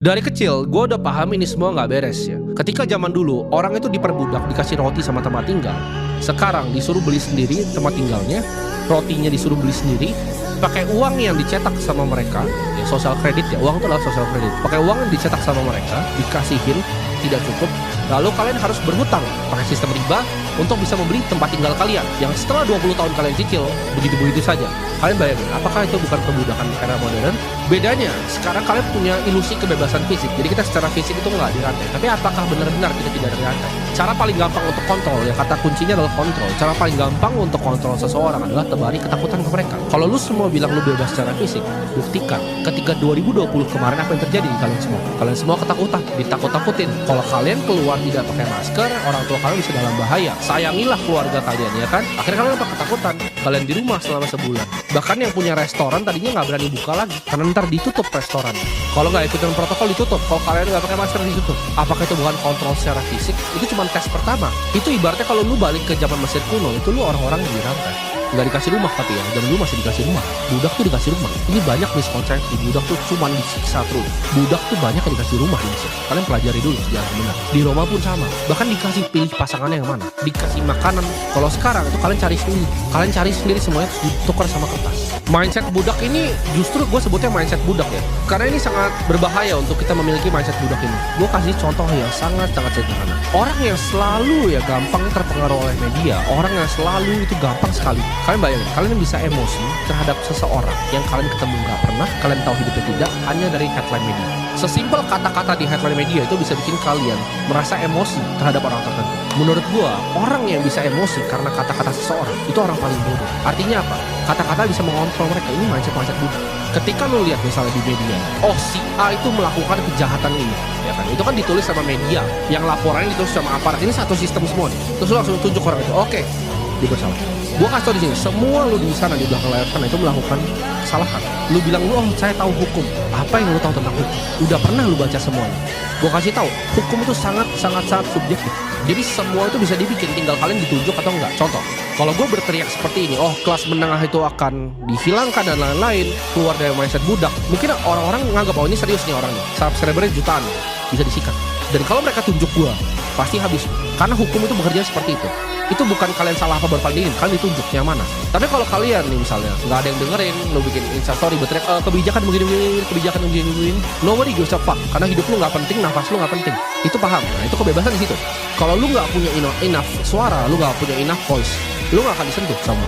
Dari kecil, gue udah paham ini semua nggak beres ya. Ketika zaman dulu, orang itu diperbudak, dikasih roti sama tempat tinggal. Sekarang disuruh beli sendiri tempat tinggalnya, rotinya disuruh beli sendiri, pakai uang yang dicetak sama mereka, ya sosial kredit ya, uang itu adalah sosial kredit. Pakai uang yang dicetak sama mereka, dikasihin, tidak cukup, lalu kalian harus berhutang pakai sistem riba untuk bisa membeli tempat tinggal kalian yang setelah 20 tahun kalian cicil begitu-begitu saja. Kalian bayangin, apakah itu bukan perbudakan era modern? Bedanya, sekarang kalian punya ilusi kebebasan fisik. Jadi kita secara fisik itu nggak dirantai. Tapi apakah benar-benar kita tidak dirantai? Cara paling gampang untuk kontrol, ya kata kuncinya adalah kontrol. Cara paling gampang untuk kontrol seseorang adalah tebari ketakutan ke mereka. Kalau lu semua bilang lu bebas secara fisik, buktikan. Ketika 2020 kemarin apa yang terjadi di kalian semua? Kalian semua ketakutan, ditakut-takutin. Kalau kalian keluar tidak pakai masker, orang tua kalian bisa dalam bahaya. Sayangilah keluarga kalian, ya kan? Akhirnya kalian apa ketakutan? Kalian di rumah selama sebulan. Bahkan yang punya restoran tadinya nggak berani buka lagi karena ntar ditutup restoran. Kalau nggak ikutin protokol ditutup. Kalau kalian nggak pakai masker ditutup. Apakah itu bukan kontrol secara fisik? Itu cuma tes pertama. Itu ibaratnya kalau lu balik ke zaman Mesir kuno, itu lu orang-orang dirantai. Nggak dikasih rumah, tapi ya zaman dulu masih dikasih rumah. Budak tuh dikasih rumah. Ini banyak miskonsepsi. Budak tuh cuma disiksa terus. Budak tuh banyak yang dikasih rumah di Mesir. Kalian pelajari dulu sejarah benar. Di Roma pun sama. Bahkan dikasih pilih pasangannya yang mana. Dikasih makanan. Kalau sekarang itu kalian cari sendiri. Kalian cari sendiri semuanya terus ditukar sama kertas. Mindset budak ini justru gue sebutnya mindset budak ya. Karena ini sangat berbahaya untuk kita memiliki mindset budak ini. Gue kasih contoh yang sangat-sangat sederhana. Orang yang selalu ya gampang terpengaruh oleh media. Orang yang selalu itu gampang sekali. Kalian bayangin, kalian bisa emosi terhadap seseorang yang kalian ketemu nggak pernah, kalian tahu hidupnya tidak, hanya dari headline media. Sesimpel kata-kata di headline media itu bisa bikin kalian merasa emosi terhadap orang tertentu. Menurut gua, orang yang bisa emosi karena kata-kata seseorang itu orang paling bodoh. Artinya apa? Kata-kata bisa mengontrol mereka. Ini mindset budak. Ketika lu lihat misalnya di media, oh si A itu melakukan kejahatan ini, ya kan? Itu kan ditulis sama media, yang laporannya ditulis sama aparat. Ini satu sistem semua nih. Terus lu langsung tunjuk orang itu, oke, dia bersalah. Gue kasih tau di sini, semua lu di sana di belakang layar sana itu melakukan kesalahan. Lu bilang lu, oh saya tahu hukum. Apa yang lu tahu tentang hukum? Udah pernah lu baca semuanya? Gue kasih tahu, hukum itu sangat subjektif. Jadi semua itu bisa dibikin, tinggal kalian ditunjuk atau enggak. Contoh, kalau gue berteriak seperti ini, oh kelas menengah itu akan dihilangkan dan lain-lain, keluar dari mindset budak, mungkin orang-orang menganggap oh ini serius nih orangnya, subscribernya jutaan, bisa disikat. Dan kalau mereka tunjuk gue, pasti habis. Karena hukum itu bekerja seperti itu. Itu bukan kalian salah apa berpandingin, kalian ditunjuk yang mana. Tapi kalau kalian nih misalnya nggak ada yang dengerin, lo bikin instastory berteriak kebijakan begini, kebijakan begini, nobody gives a fuck. Karena hidup lu nggak penting, nafas lu nggak penting. Itu paham? Nah itu kebebasan di situ. Kalau lu nggak punya enough suara, lu nggak punya enough voice, lu nggak akan disentuh sama